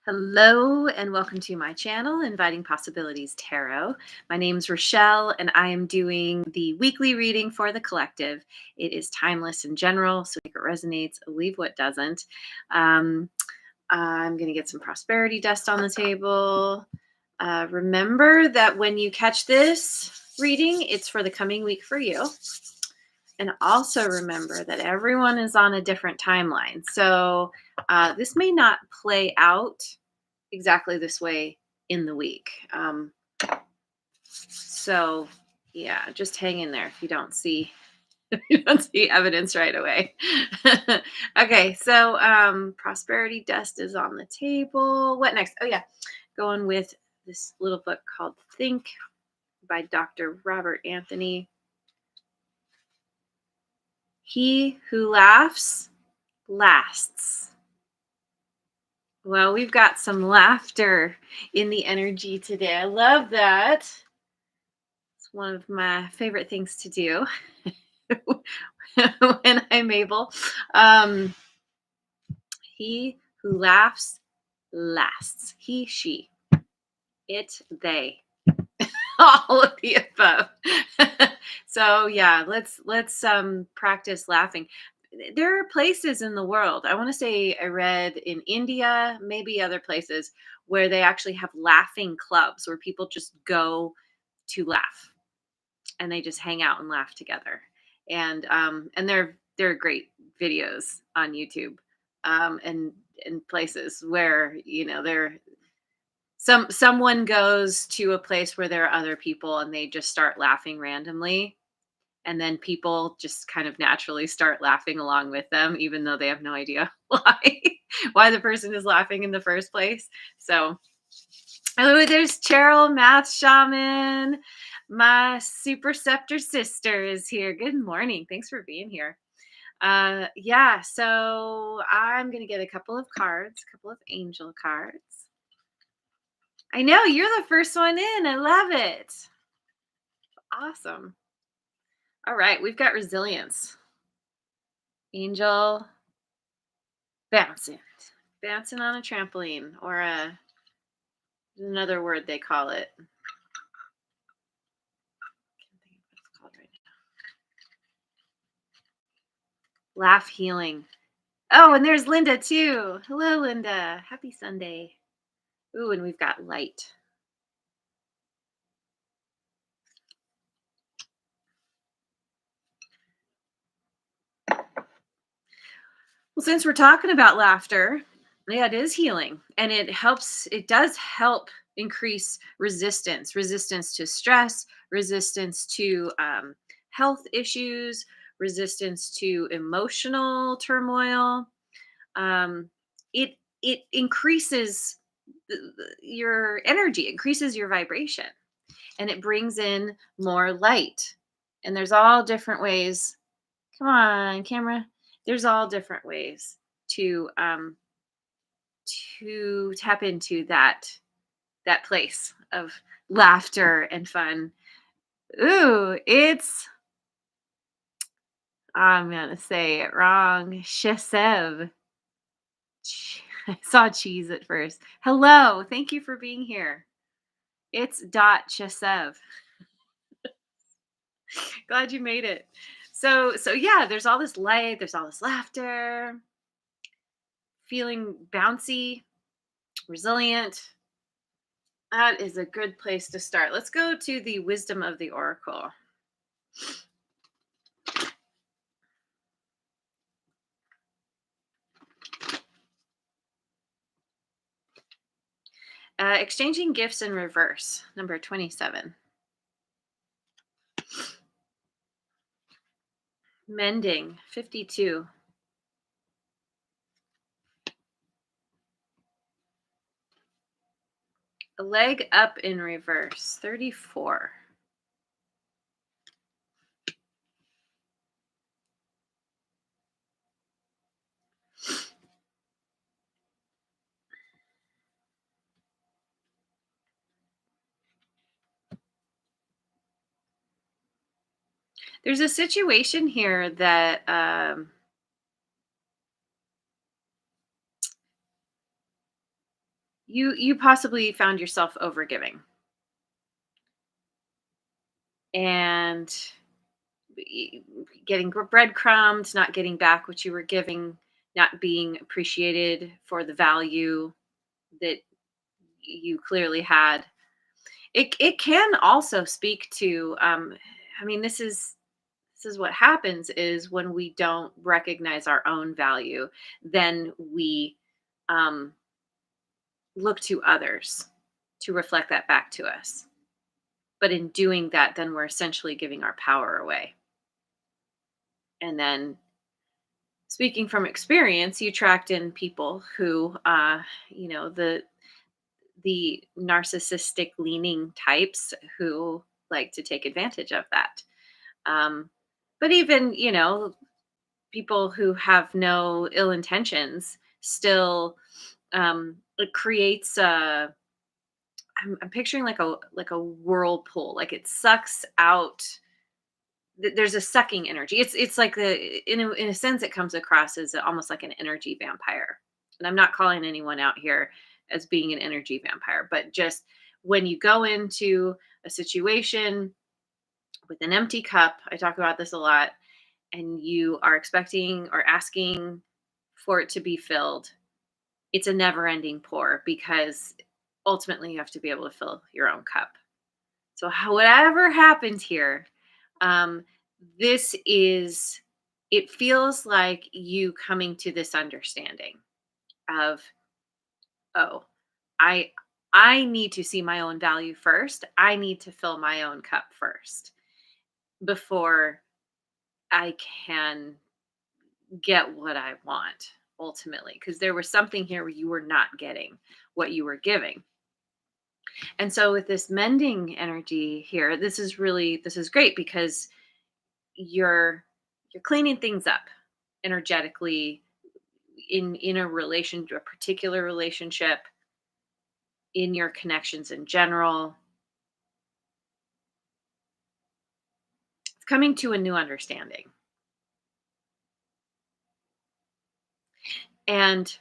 Hello and welcome to my channel, Inviting Possibilities Tarot. My name's Rochelle and I am doing the weekly reading for the collective. It is timeless and general, so if it resonates, leave what doesn't. I'm going to get some prosperity dust on the table. Remember that when you catch this reading, it's for the coming week for you. And also remember that everyone is on a different timeline. So this may not play out exactly this way in the week. So yeah, just hang in there if you don't see if you don't see evidence right away. Okay, so prosperity dust is on the table. What next? Oh yeah, going with this little book called Think by Dr. Robert Anthony. He who laughs lasts. Well, we've got some laughter in the energy today. I love that. It's one of my favorite things to do when I'm able. He who laughs lasts. He, she, it, they. All of the above. So yeah, let's practice laughing. There are places in the world, I want to say I read in India, maybe other places, where they actually have laughing clubs where people just go to laugh and they just hang out and laugh together. And they're great videos on YouTube. And in places where, they're someone goes to a place where there are other people and they just start laughing randomly, and then people just kind of naturally start laughing along with them even though they have no idea why the person is laughing in the first place. So oh, there's Cheryl, math shaman. My superceptor sister is here. Good morning, thanks for being here. Yeah, so I'm gonna get a couple of cards, a couple of angel cards. I know, you're the first one in. I love it. Awesome. All right, we've got resilience. Angel bouncing. Bouncing on a trampoline, or another word they call it. Can't think of what it's called right now. Laugh healing. Oh, and there's Linda too. Hello, Linda. Happy Sunday. Ooh, and we've got light. Well, since we're talking about laughter, yeah, it is healing, and it does help increase resistance to stress, resistance to health issues, resistance to emotional turmoil. It increases your energy, increases your vibration, and it brings in more light. And there's all different ways. Come on, camera. There's all different ways to tap into that place of laughter and fun. Ooh, I'm gonna say it wrong. Chesev. I saw cheese at first. Hello, thank you for being here. It's dot Chesev. Glad you made it. So yeah, there's all this light, there's all this laughter, feeling bouncy, resilient. That is a good place to start. Let's go to the wisdom of the oracle. Exchanging gifts in reverse, number 27. Mending, 52. A leg up in reverse, 34. There's a situation here that you possibly found yourself overgiving and e- getting breadcrumbs, not getting back what you were giving, not being appreciated for the value that you clearly had. It can also speak to I mean this is what happens is when we don't recognize our own value, then we um look to others to reflect that back to us. But in doing that, then we're essentially giving our power away. And then, speaking from experience, you attract in people who, the narcissistic leaning types who like to take advantage of that. Um, but even, people who have no ill intentions still, it creates a. I'm picturing like a whirlpool, like it sucks out. There's a sucking energy. It's like in a sense it comes across as almost like an energy vampire. And I'm not calling anyone out here as being an energy vampire, but just when you go into a situation with an empty cup, I talk about this a lot, and you are expecting or asking for it to be filled, it's a never-ending pour because ultimately you have to be able to fill your own cup. So whatever happened here, um, this is it feels like you coming to this understanding of, oh, I I need to see my own value first. I need to fill my own cup first before I can get what I want ultimately. Because there was something here where you were not getting what you were giving. And so with this mending energy here, this is great because you're cleaning things up energetically in a particular relationship, in your connections in general. It's coming to a new understanding. And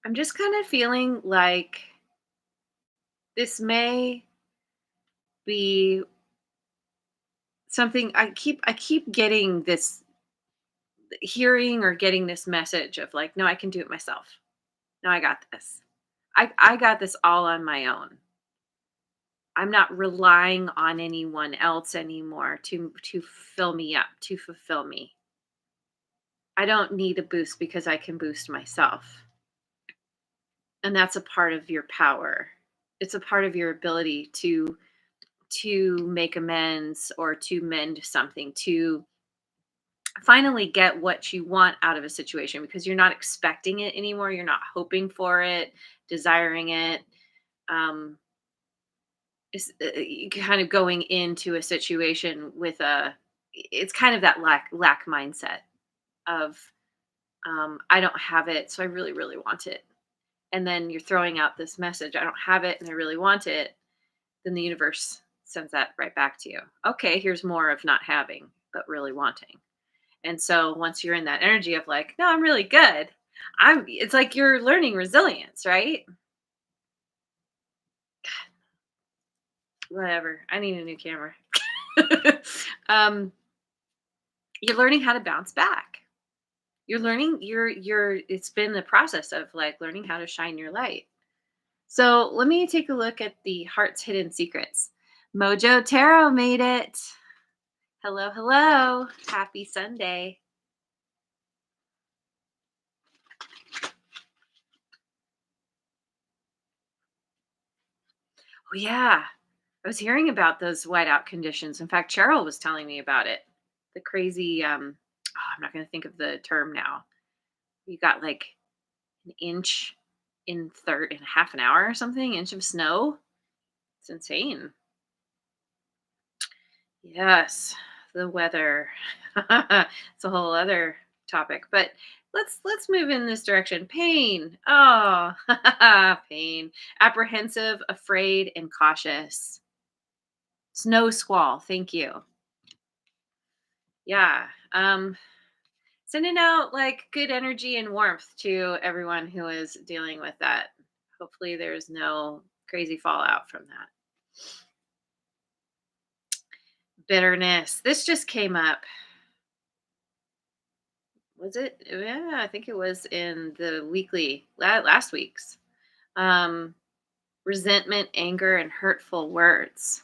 I'm just kind of feeling like this may be something I keep getting this hearing or getting this message of like, no, I can do it myself. No, I got this. I got this all on my own. I'm not relying on anyone else anymore to fill me up, to fulfill me. I don't need a boost because I can boost myself. And that's a part of your power. It's a part of your ability to make amends or to mend something, to finally get what you want out of a situation because you're not expecting it anymore. You're not hoping for it, desiring it. Um, you kind of going into a situation with it's kind of that lack mindset of I don't have it, so I really really want it. And then you're throwing out this message, I don't have it and I really want it. Then the universe sends that right back to you. Okay, here's more of not having but really wanting. And so once you're in that energy of like, no, I'm really good, it's like you're learning resilience, right? Whatever, I need a new camera. um you're learning how to bounce back. You're learning you're it's been the process of like learning how to shine your light. So let me take a look at the heart's hidden secrets. Mojo Tarot made it. Hello, hello. Happy Sunday. Oh yeah. I was hearing about those whiteout conditions. In fact, Cheryl was telling me about it. The crazy I'm not gonna think of the term now. You got like an inch in half an hour or something, inch of snow. It's insane. Yes, the weather. It's a whole other topic, but let's move in this direction. Pain. Oh, pain. Apprehensive, afraid, and cautious. Snow squall. Thank you. Yeah. Sending out like good energy and warmth to everyone who is dealing with that. Hopefully, there's no crazy fallout from that. Bitterness. This just came up. Was it? Yeah, I think it was in the weekly last week's. Um, Resentment, anger, and hurtful words.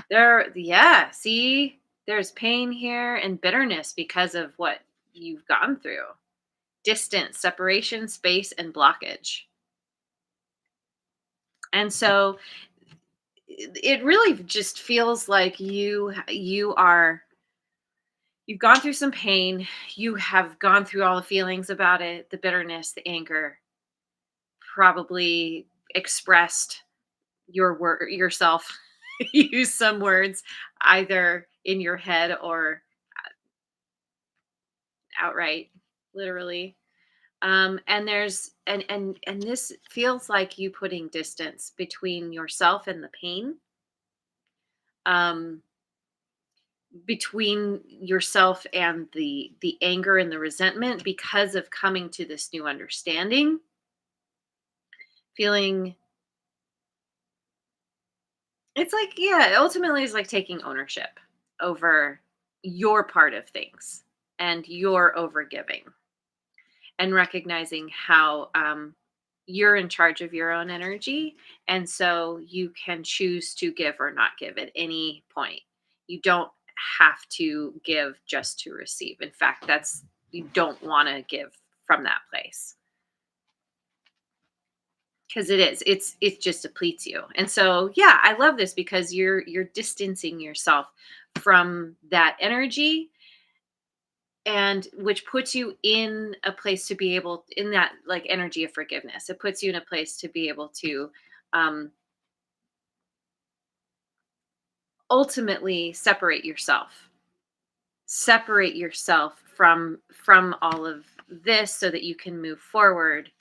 Yeah, see, there's pain here and bitterness because of what you've gone through. Distance, separation, space, and blockage. And so it really just feels like you've gone through some pain, you have gone through all the feelings about it, the bitterness, the anger, probably expressed yourself, use some words either in your head or outright, literally. And there's and this feels like you putting distance between yourself and the pain, um, between yourself and the anger and the resentment because of coming to this new understanding, feeling it's like, yeah, ultimately it's like taking ownership over your part of things and your overgiving and recognizing how you're in charge of your own energy. And so you can choose to give or not give at any point. You don't have to give just to receive. In fact, you don't want to give from that place because it just depletes you. And so, yeah, I love this because you're distancing yourself from that energy, and which puts you in a place to be able in that like energy of forgiveness. It puts you in a place to be able to um ultimately separate yourself from all of this so that you can move forward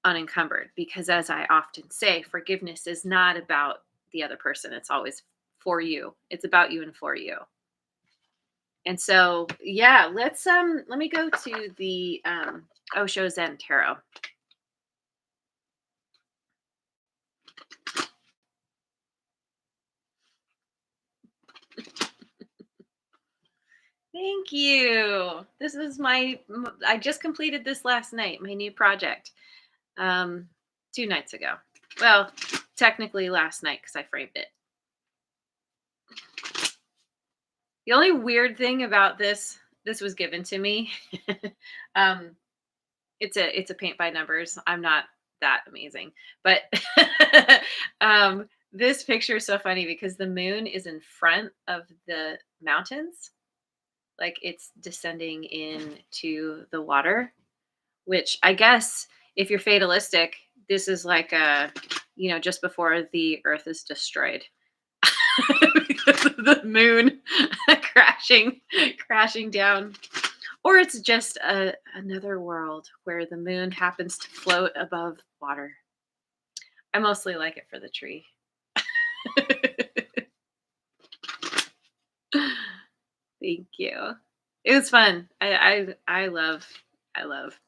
unencumbered, because as I often say, forgiveness is not about the other person. It's always for you. It's about you and for you. And so, yeah, let me go to the Osho Zen Tarot. Thank you. I just completed this last night, my new project. 2 nights ago. Well, technically last night because I framed it. The only weird thing about this was given to me. um, it's a paint by numbers. I'm not that amazing, but this picture is so funny because the moon is in front of the mountains, like it's descending into the water. Which I guess if you're fatalistic, this is like just before the Earth is destroyed because of the moon crashing down. Or it's just another world where the moon happens to float above water. I mostly like it for the tree. Thank you. It was fun. I love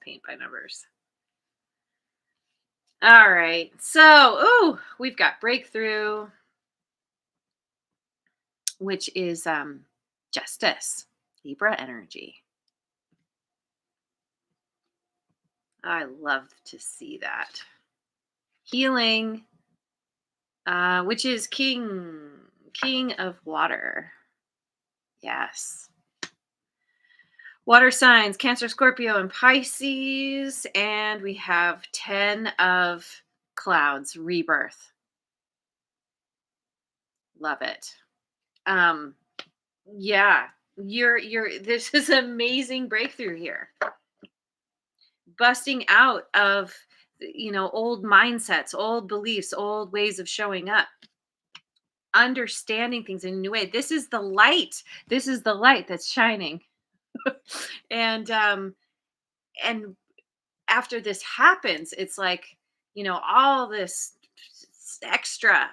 paint by numbers. All right. So, we've got breakthrough, which is justice, Libra energy. I love to see that. Healing, which is king of water. Yes. Water signs, Cancer, Scorpio, and Pisces. And we have 10 of clouds, rebirth. Love it. Yeah, this is amazing breakthrough here. Busting out of old mindsets, old beliefs, old ways of showing up, understanding things in a new way. This is the light that's shining. And after this happens, it's like, all this extra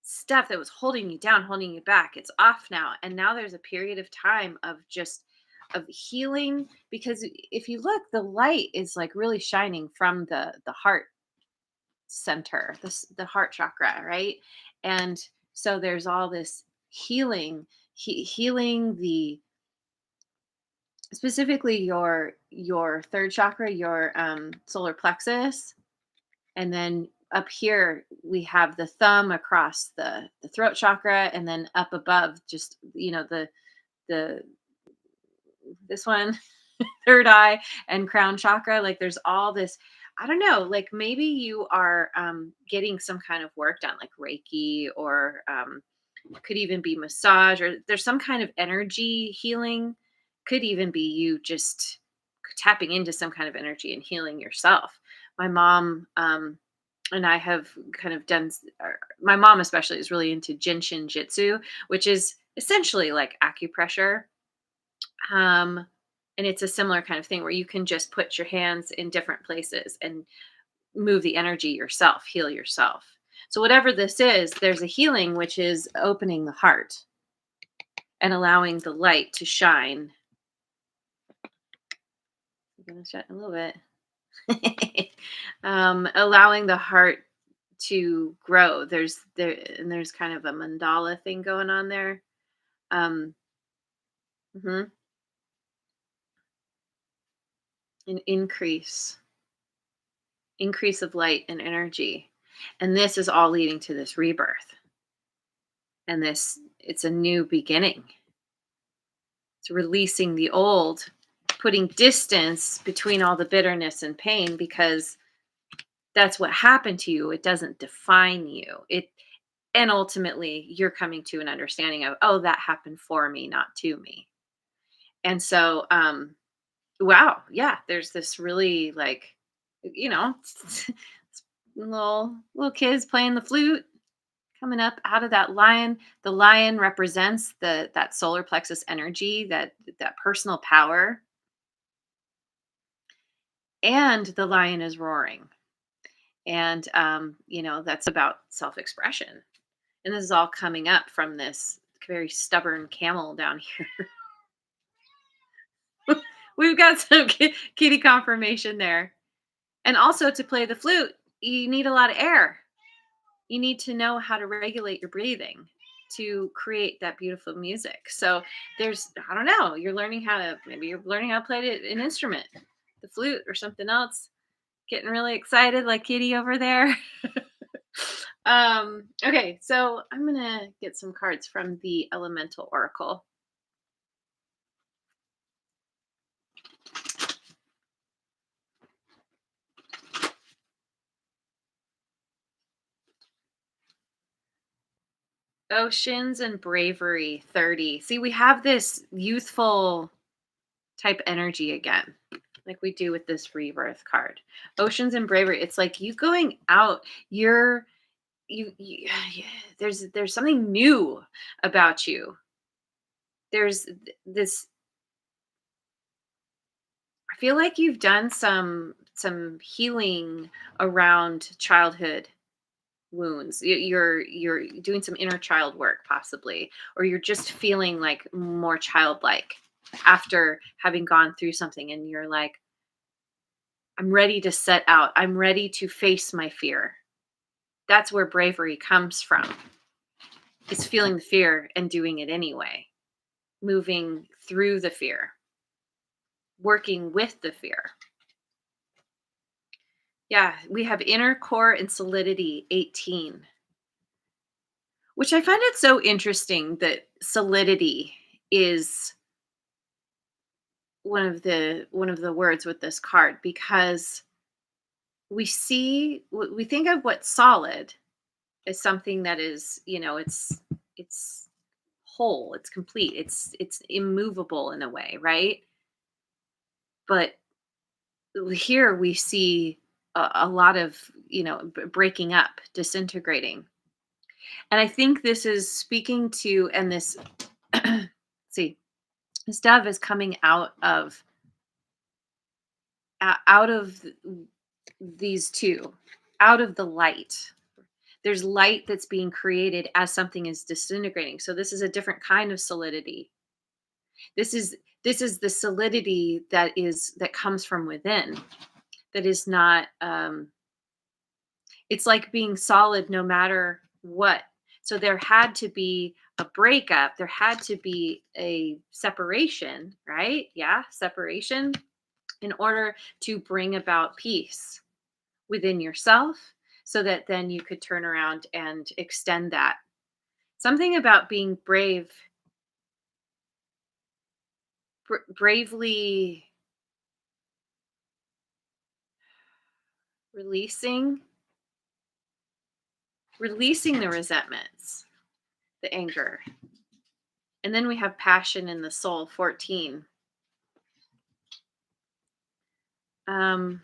stuff that was holding you down, holding you back, it's off now. And now there's a period of time of just of healing, because if you look, the light is like really shining from the heart center, the heart chakra, right? And so there's all this healing, healing the specifically your third chakra, your solar plexus, and then up here we have the thumb across the throat chakra, and then up above, just the this one, third eye and crown chakra. Like there's all this, I don't know, like maybe you are getting some kind of work done, like Reiki, or could even be massage, or there's some kind of energy healing. Could even be you just tapping into some kind of energy and healing yourself. My mom and I have kind of done, my mom especially is really into Jinshin Jitsu, which is essentially like acupressure. Um, and it's a similar kind of thing where you can just put your hands in different places and move the energy yourself, heal yourself. So, whatever this is, there's a healing, which is opening the heart and allowing the light to shine. I'm going to shut a little bit. Allowing the heart to grow. There's kind of a mandala thing going on there. Um, mhm. An increase of light and energy. And this is all leading to this rebirth. And it's a new beginning. It's releasing the old, putting distance between all the bitterness and pain, because that's what happened to you. It doesn't define you. And ultimately you're coming to an understanding of, oh, that happened for me, not to me. And so wow, yeah, there's this really, like, you know, little kids playing the flute, coming up out of that lion. The lion represents that solar plexus energy, that personal power, and the lion is roaring. And that's about self-expression. And this is all coming up from this very stubborn camel down here. We've got some kitty confirmation there. And also, to play the flute, you need a lot of air. You need to know how to regulate your breathing to create that beautiful music. So I don't know, maybe you're learning how to play an instrument, the flute or something else. Getting really excited like Kitty over there. Okay, so I'm gonna get some cards from the Elemental Oracle. Oceans and Bravery 30. See, we have this youthful type energy again, like we do with this rebirth card. Oceans and Bravery. It's like you going out, you there's something new about you. There's this, I feel like you've done some healing around childhood wounds. You're doing some inner child work possibly, or you're just feeling like more childlike after having gone through something, and you're like, I'm ready to set out. I'm ready to face my fear. That's where bravery comes from. It's feeling the fear and doing it anyway, moving through the fear, working with the fear. Yeah, we have inner core and solidity 18, which I find it so interesting that solidity is one of the words with this card, because we think of what's solid as something that is, it's whole, it's complete, it's immovable in a way, right? But here we see a lot of, breaking up, disintegrating. And I think this is speaking to, and this see, this dove is coming out of these two, out of the light. There's light that's being created as something is disintegrating. So this is a different kind of solidity. This is this is the solidity that comes from within. That is not it's like being solid no matter what. So there had to be a breakup, there had to be a separation, right? Yeah, separation in order to bring about peace within yourself so that then you could turn around and extend that. Something about being brave, bravely releasing releasing the resentments, the anger. And then we have passion in the soul, 14. Um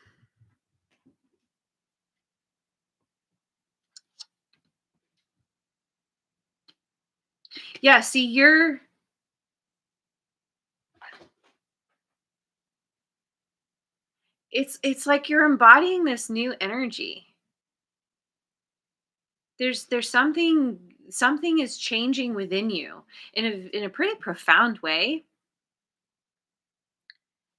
yeah, see it's like you're embodying this new energy. There's something is changing within you in a pretty profound way.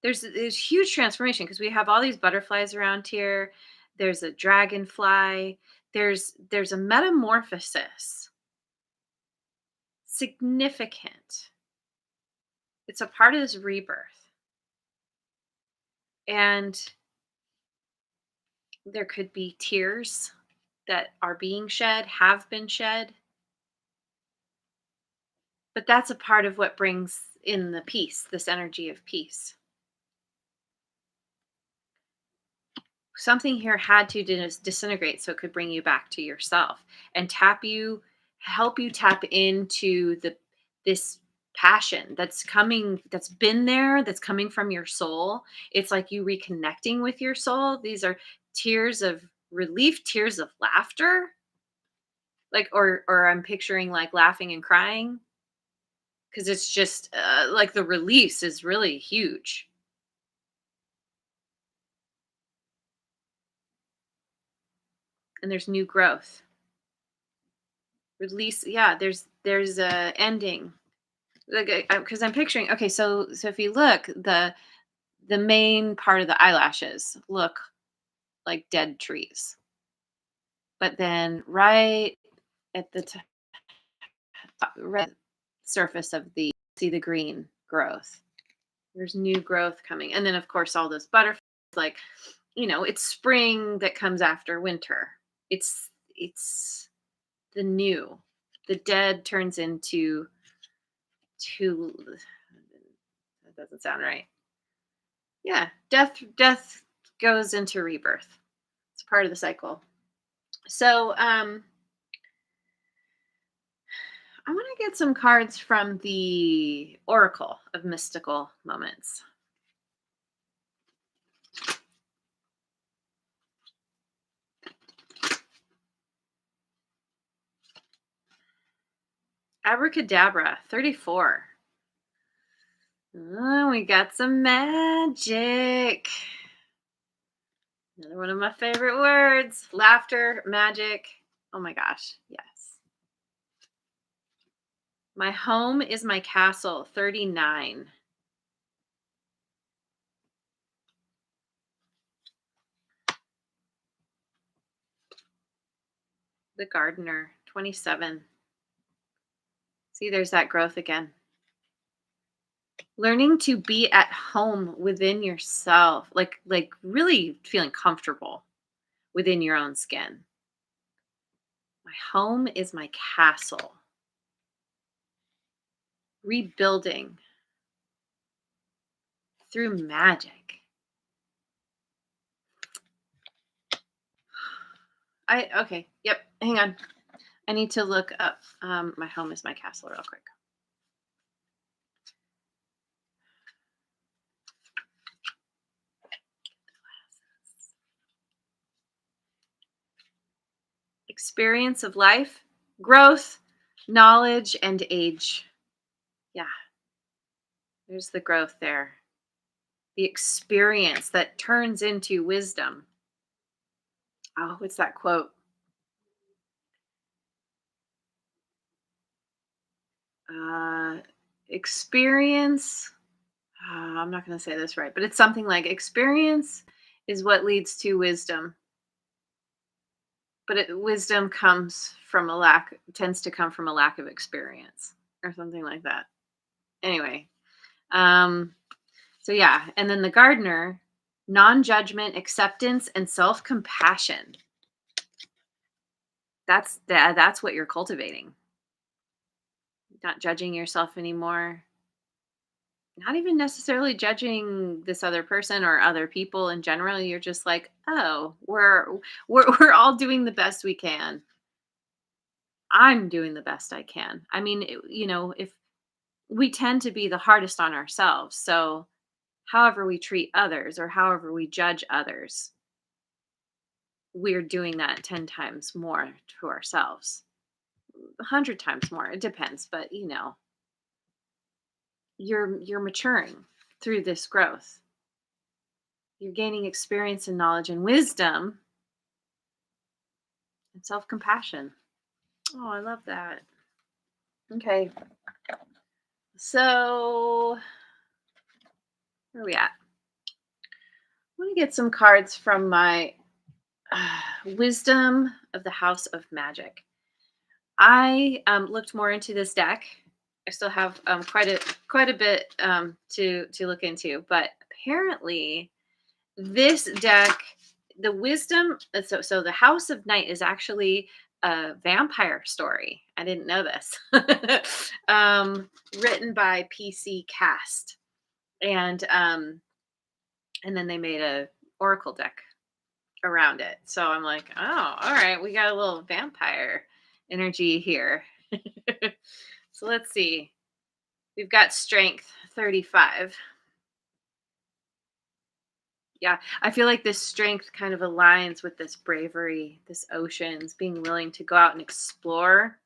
There's huge transformation because we have all these butterflies around here. There's a dragonfly. There's a metamorphosis. Significant. It's a part of this rebirth. And there could be tears that are being shed, have been shed, but that's a part of what brings in the peace, this energy of peace. Something here had to disintegrate so it could bring you back to yourself and help you tap into this passion that's been there, that's coming from your soul. It's like you reconnecting with your soul. These are tears of relief, tears of laughter, like or I'm picturing like laughing and crying because it's just like the release is really huge. And there's new growth. Release, yeah, there's a ending. Like, because I'm picturing, okay, so if you look, the main part of the eyelashes look like dead trees. But then right at the right surface of the see the green growth. There's new growth coming. And then of course all those butterflies, like, it's spring that comes after winter. It's the new. The dead turns into to that doesn't sound right. Yeah, death goes into rebirth. It's part of the cycle. So I want to get some cards from the Oracle of Mystical Moments. Abracadabra, 34. Oh, we got some magic. Another one of my favorite words. Laughter, magic. Oh my gosh, yes. My home is my castle, 39. The gardener, 27. See, there's that growth again. Learning to be at home within yourself, like really feeling comfortable within your own skin. My home is my castle. Rebuilding through magic. Okay, yep, hang on. I need to look up my home is my castle real quick. Experience of life, growth, knowledge, and age. Yeah, there's the growth there. The experience that turns into wisdom. Oh, what's that quote? Uh, experience, I'm not going to say this right, but it's something like experience is what leads to wisdom. But wisdom comes from a lack, tends to come from a lack of experience or something like that. Anyway, um, so yeah, and then the gardener, non-judgment, acceptance, and self-compassion. That's what you're cultivating. Not judging yourself anymore. Not even necessarily judging this other person or other people in general. You're just like, oh, we're all doing the best we can. I'm doing the best I can. I mean, if we tend to be the hardest on ourselves, so however we treat others or however we judge others, we're doing that 10 times more to ourselves. 100 times more. It depends, but you're maturing through this growth. You're gaining experience and knowledge and wisdom and self-compassion. Oh, I love that. Okay. So, where are we at? I want to get some cards from my Wisdom of the House of Magic. I looked more into this deck. I still have quite a bit to look into, but apparently this deck, the wisdom. So the House of Night is actually a vampire story. I didn't know this. Written by PC Cast, and then they made a oracle deck around it. So I'm like, oh, all right, we got a little vampire energy here. So let's see. We've got strength 35. Yeah, I feel like this strength kind of aligns with this bravery, this oceans, being willing to go out and explore.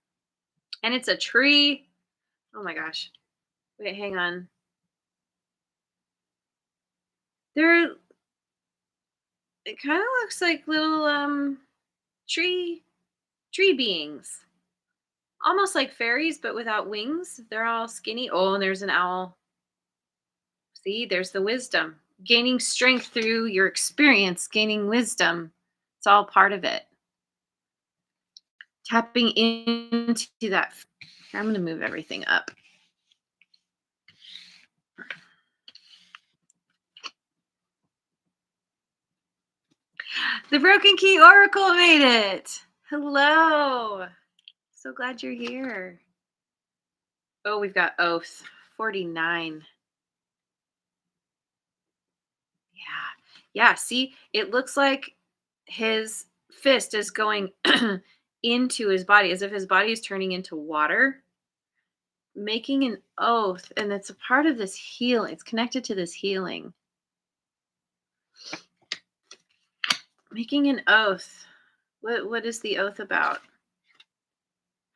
And it's a tree. Oh my gosh. Wait, hang on. There it kind of looks like little tree tree beings. Almost like fairies but without wings. They're all skinny. Oh, and there's an owl. See, there's the wisdom. Gaining strength through your experience, gaining wisdom. It's all part of it. Tapping into that. I'm going to move everything up. The Broken Key Oracle made it. Hello. So glad you're here. Oh, we've got Oath 49. Yeah. Yeah. See, it looks like his fist is going into his body as if his body is turning into water, making an oath. And it's a part of this healing. It's connected to this healing. Making an oath. What is the oath about?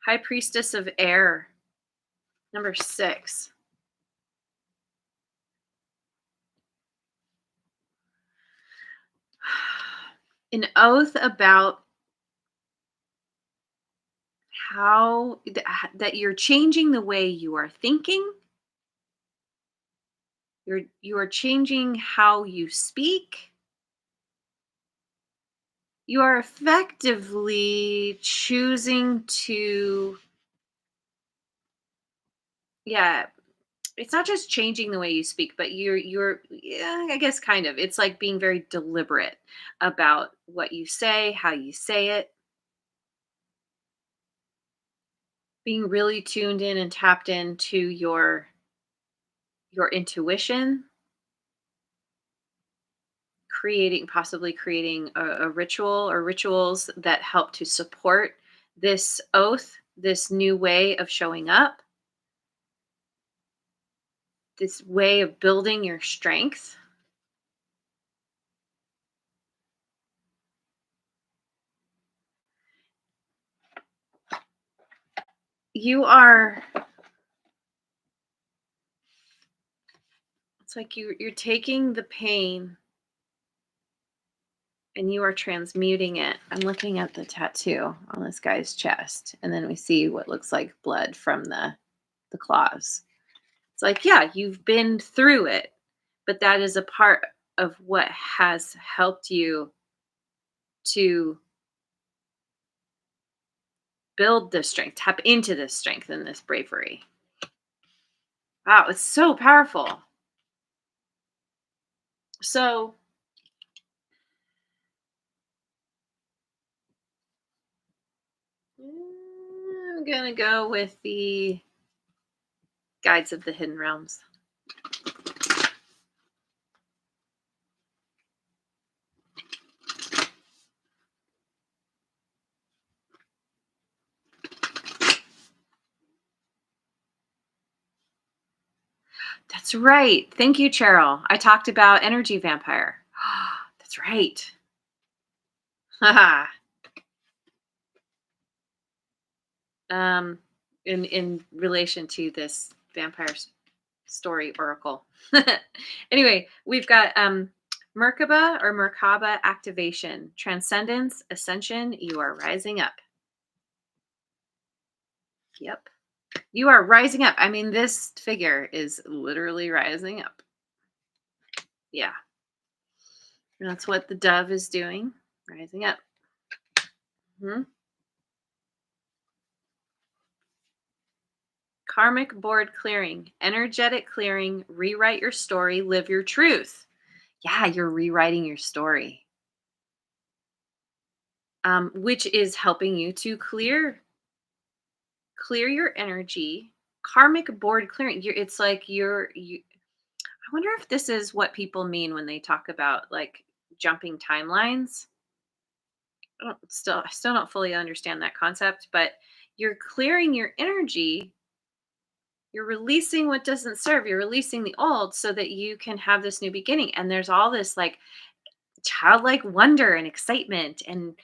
High Priestess of Air, number 6. An oath about how that you're changing the way you are thinking. You are changing how you speak. You are effectively choosing to, yeah, it's not just changing the way you speak, but you're yeah, I guess kind of. It's like being very deliberate about what you say, how you say it, being really tuned in and tapped into your intuition, possibly creating a ritual or rituals that help to support this oath, this new way of showing up, this way of building your strength. You are, it's like you're taking the pain and you are transmuting it. I'm looking at the tattoo on this guy's chest, and then we see what looks like blood from the claws. It's like, yeah, you've been through it, but that is a part of what has helped you to build this strength, tap into this strength and this bravery. Wow, it's so powerful. So I'm gonna go with the guides of the hidden realms. That's right. Thank you, Cheryl. I talked about energy vampire. That's right. Haha. um, in relation to this story oracle. Anyway, we've got Merkaba or Merkaba activation, transcendence, ascension. You are rising up. Yep. You are rising up. I mean, this figure is literally rising up. Yeah. And that's what the dove is doing, rising up. Mhm. Karmic board clearing, energetic clearing, rewrite your story, live your truth. Yeah, you're rewriting your story, which is helping you to clear your energy. Karmic board clearing. It's like you. I wonder if this is what people mean when they talk about like jumping timelines. I still don't fully understand that concept, but you're clearing your energy. You're releasing what doesn't serve. You're releasing the old so that you can have this new beginning. And there's all this like childlike wonder and excitement and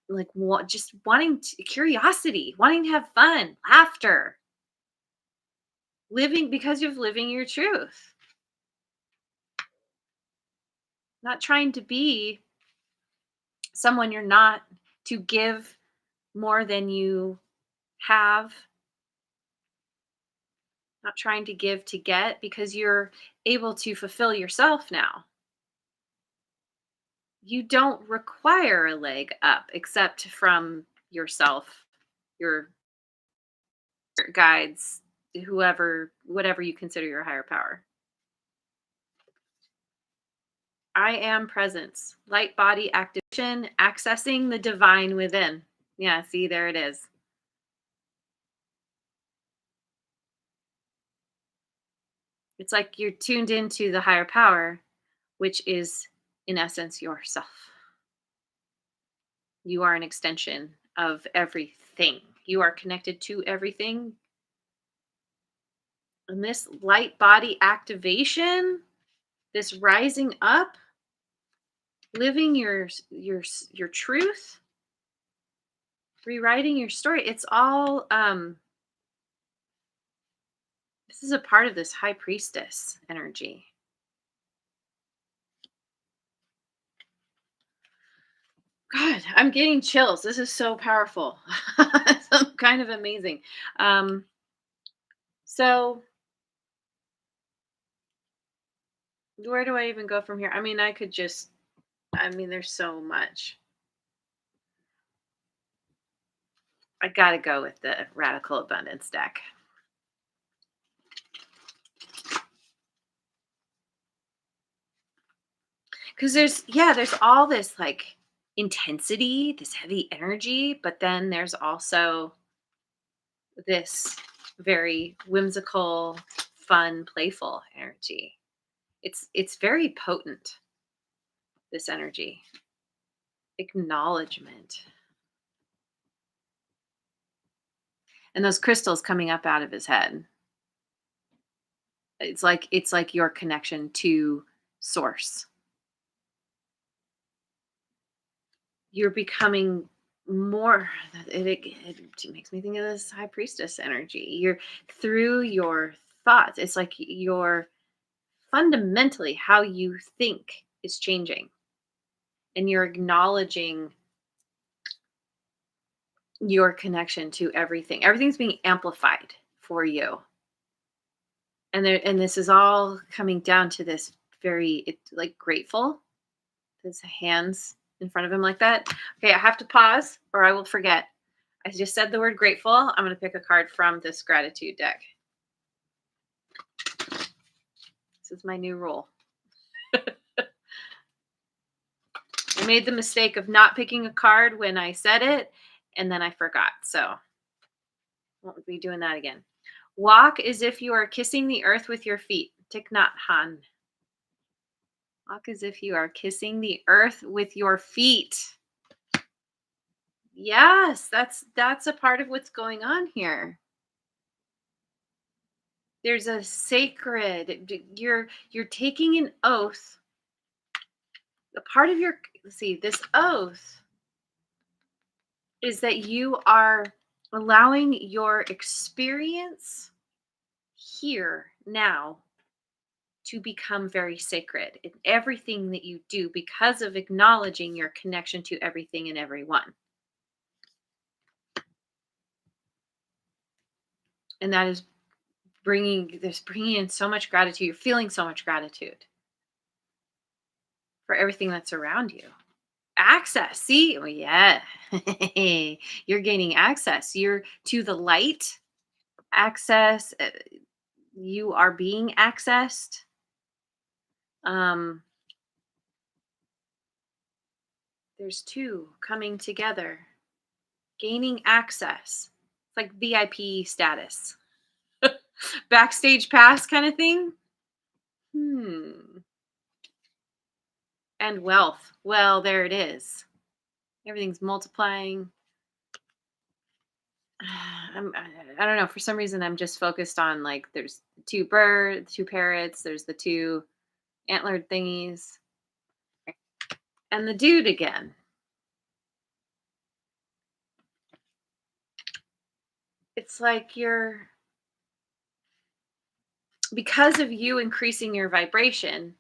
like what just curiosity, wanting to have fun, laughter, living because you're living your truth, not trying to be someone you're not, to give more than you have, not trying to give to get because you're able to fulfill yourself now. You don't require a leg up except from yourself, your guides, whoever, whatever you consider your higher power. I am presence, light body activation, accessing the divine within. Yeah, see, there it is. It's like you're tuned into the higher power, which is in essence yourself. You are an extension of everything. You are connected to everything. And this light body activation, this rising up, living your truth, rewriting your story, it's all this is a part of this high priestess energy. God, I'm getting chills. This is so powerful. So kind of amazing. Um, so where do I even go from here? I mean, I mean, there's so much. I got to go with the radical abundance deck. Because there's all this like intensity, this heavy energy, but then there's also this very whimsical, fun, playful energy. It's very potent, this energy. Acknowledgement. And those crystals coming up out of his head. It's like your connection to source. You're becoming more, it makes me think of this high priestess energy. You're through your thoughts. It's like you're fundamentally how you think is changing, and you're acknowledging your connection to everything. Everything's being amplified for you. And this is all coming down to this very like grateful. His hands in front of him like that. Okay, I have to pause or I will forget. I just said the word grateful. I'm going to pick a card from this gratitude deck. This is my new rule. I made the mistake of not picking a card when I said it, and then I forgot. So won't be doing that again. Walk as if you are kissing the earth with your feet. Thich Nhat Hanh. Walk as if you are kissing the earth with your feet. Yes, that's a part of what's going on here. There's a sacred, you're taking an oath. A part of your, see, this oath is that you are allowing your experience here now to become very sacred in everything that you do because of acknowledging your connection to everything and everyone. And that is bringing in so much gratitude. You're feeling so much gratitude for everything that's around you. Access. See? Oh, yeah. You're gaining access. You're to the light. Access. You are being accessed. There's two coming together, gaining access. It's like VIP status, backstage pass kind of thing. And wealth. Well, there it is. Everything's multiplying. I don't know. For some reason, I'm just focused on like there's two birds, two parrots. There's the two antlered thingies, and the dude again. It's like you're, because of you increasing your vibration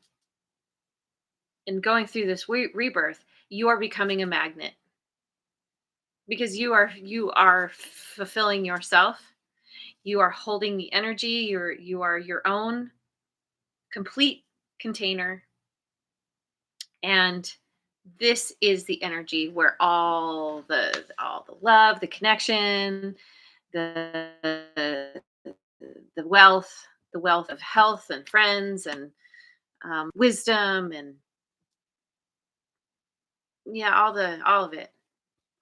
and going through this rebirth, you are becoming a magnet because you are fulfilling yourself. You are holding the energy. You are your own complete container, and this is the energy where all the love, the connection, the the wealth of health and friends and wisdom and yeah, all of it.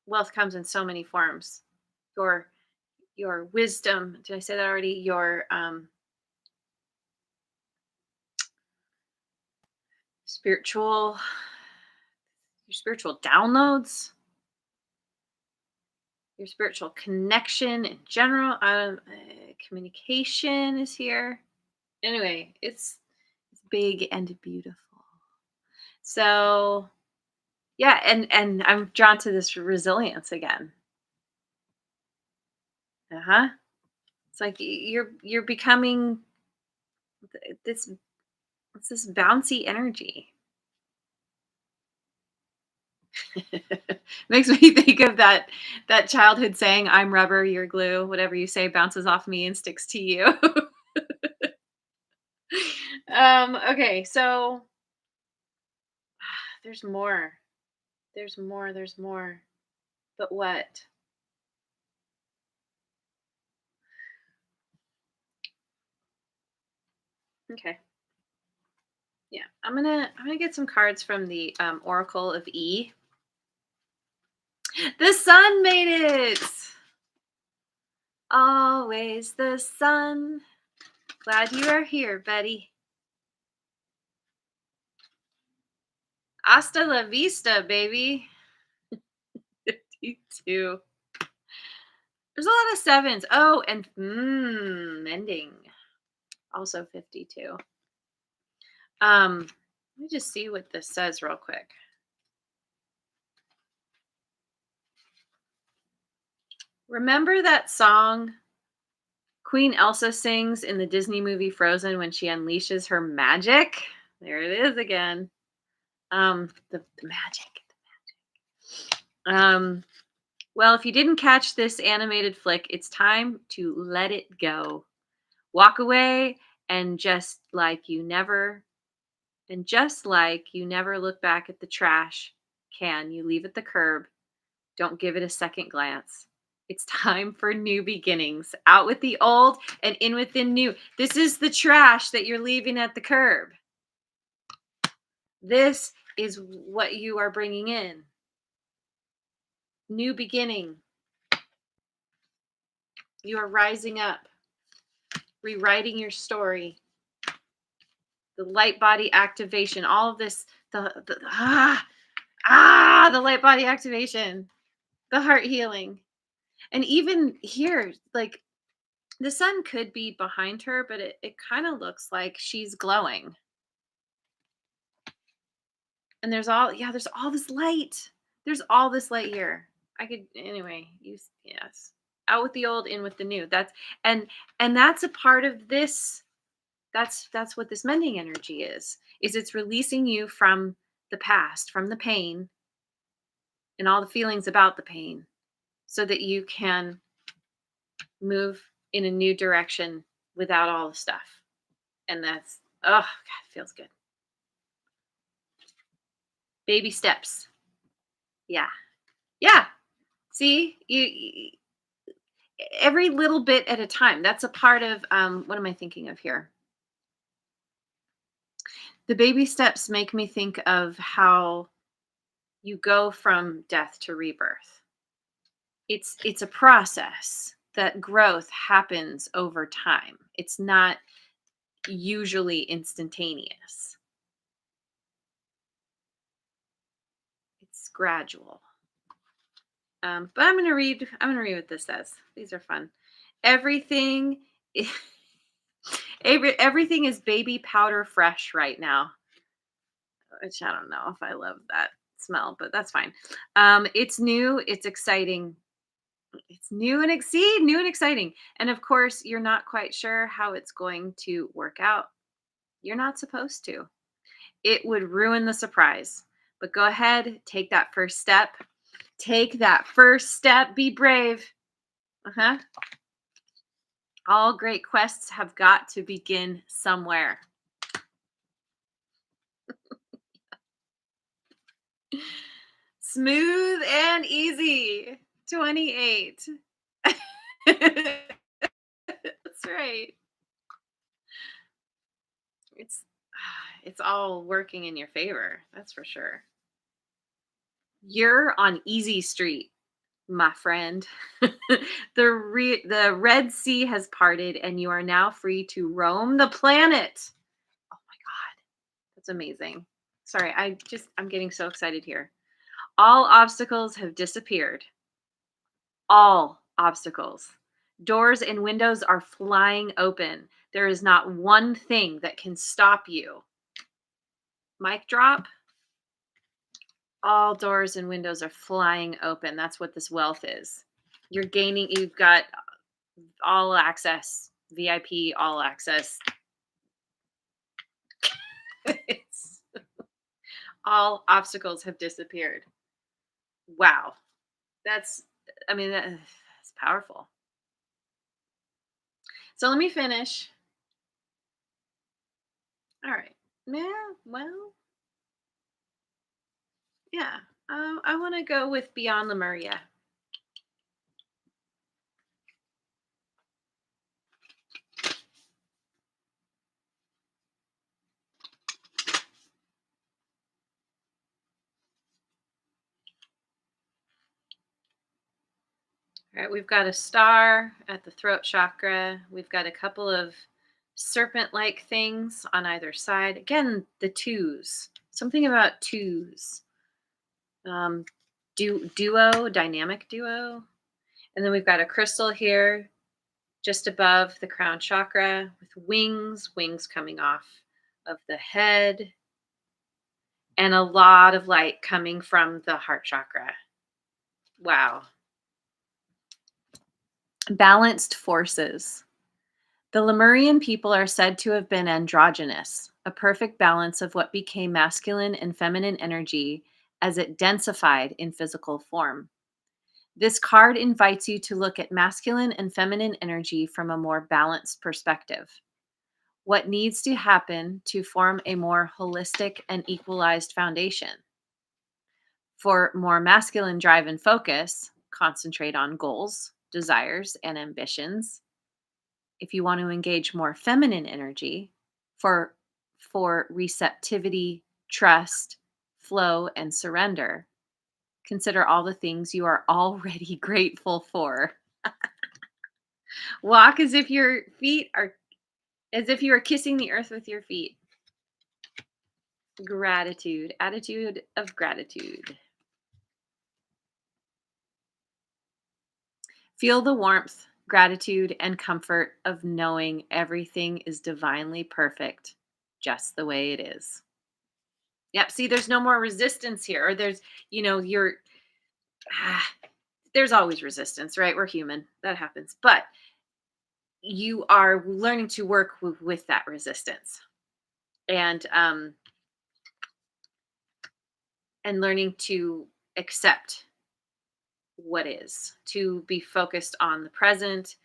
Wealth comes in so many forms. Your your wisdom. Did I say that already? Spiritual your spiritual downloads, your spiritual connection in general. Communication is here. Anyway, it's big and beautiful. So yeah, and I'm drawn to this resilience again. Uh-huh. It's like you're becoming this it's this bouncy energy. Makes me think of that childhood saying, "I'm rubber, you're glue. Whatever you say bounces off me and sticks to you." Okay, so there's more. There's more, there's more. But what? Okay. Yeah. I'm gonna get some cards from the Oracle of E. The sun made it. Always the sun. Glad you are here, Betty. Hasta la vista, baby. 52. There's a lot of sevens. Oh, and mending. Also 52. Let me just see what this says real quick. Remember that song Queen Elsa sings in the Disney movie Frozen when she unleashes her magic? There it is again. The magic. Well, if you didn't catch this animated flick, it's time to let it go. Walk away And just like you never look back at the trash can, you leave at the curb, don't give it a second glance. It's time for new beginnings. Out with the old and in with the new. This is the trash that you're leaving at the curb. This is what you are bringing in. New beginning. You are rising up, rewriting your story. The light body activation, all of this, the light body activation, the heart healing. And even here, like the sun could be behind her, but it kind of looks like she's glowing. And there's all this light. There's all this light here. I could anyway use yes. Out with the old, in with the new. And and that's a part of this. That's what this mending energy is it's releasing you from the past, from the pain and all the feelings about the pain so that you can move in a new direction without all the stuff. And that's oh god, it feels good. Baby steps. Yeah. Yeah. See, every little bit at a time. That's a part of what am I thinking of here? The baby steps make me think of how you go from death to rebirth. It's a process that growth happens over time. It's not usually instantaneous. It's gradual. But I'm gonna read what this says. These are fun. Everything everything is baby powder fresh right now. Which I don't know if I love that smell, but that's fine. It's new, it's exciting. It's new and exciting. And of course, you're not quite sure how it's going to work out. You're not supposed to. It would ruin the surprise. But go ahead, take that first step. Take that first step. Be brave. Uh-huh. All great quests have got to begin somewhere. Smooth and easy. 28. That's right. It's it's all working in your favor. That's for sure. You're on easy street, my friend. The Red Sea has parted and you are now free to roam the planet. Oh my god. That's amazing. Sorry, I'm getting so excited here. All obstacles have disappeared. All obstacles. Doors and windows are flying open. There is not one thing that can stop you. Mic drop. All doors and windows are flying open. That's what this wealth is. You've got all access, VIP, all access. It's, all obstacles have disappeared. Wow. That's, I mean, that's powerful. So let me finish. All right. Yeah, well, yeah. I want to go with Beyond Lemuria. All right, we've got a star at the throat chakra. We've got a couple of serpent-like things on either side. Again, the twos. Something about twos. Um, duo, dynamic duo. And then we've got a crystal here just above the crown chakra with wings coming off of the head, and a lot of light coming from the heart chakra. Wow. Balanced forces. The Lemurian people are said to have been androgynous, a perfect balance of what became masculine and feminine energy as it densified in physical form. This card invites you to look at masculine and feminine energy from a more balanced perspective. what needs to happen to form a more holistic and equalized foundation. For more masculine drive and focus, concentrate on goals, desires, and ambitions. If you want to engage more feminine energy, for receptivity, trust, flow, and surrender, consider all the things you are already grateful for. Walk as if your feet are as if you are kissing the earth with your feet. Gratitude, attitude of gratitude. Feel the warmth, gratitude, and comfort of knowing everything is divinely perfect just the way it is. Yep. See, there's no more resistance here. Or there's, you're, ah, there's always resistance, right? We're human. That happens. But you are learning to work with that resistance and, and learning to accept what is, to be focused on the present,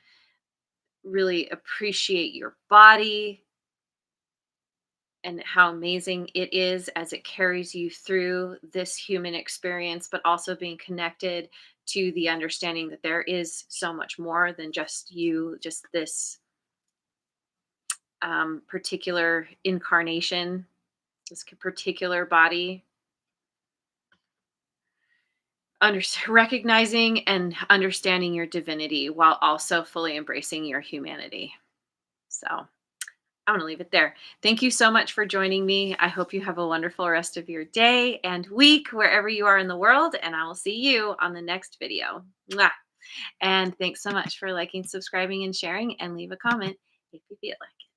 really appreciate your body and how amazing it is as it carries you through this human experience, but also being connected to the understanding that there is so much more than just you, just this particular incarnation, this particular body. Recognizing and understanding your divinity while also fully embracing your humanity. So I'm going to leave it there. Thank you so much for joining me. I hope you have a wonderful rest of your day and week wherever you are in the world, and I will see you on the next video. Mwah. And thanks so much for liking, subscribing, and sharing, and leave a comment if you feel like it.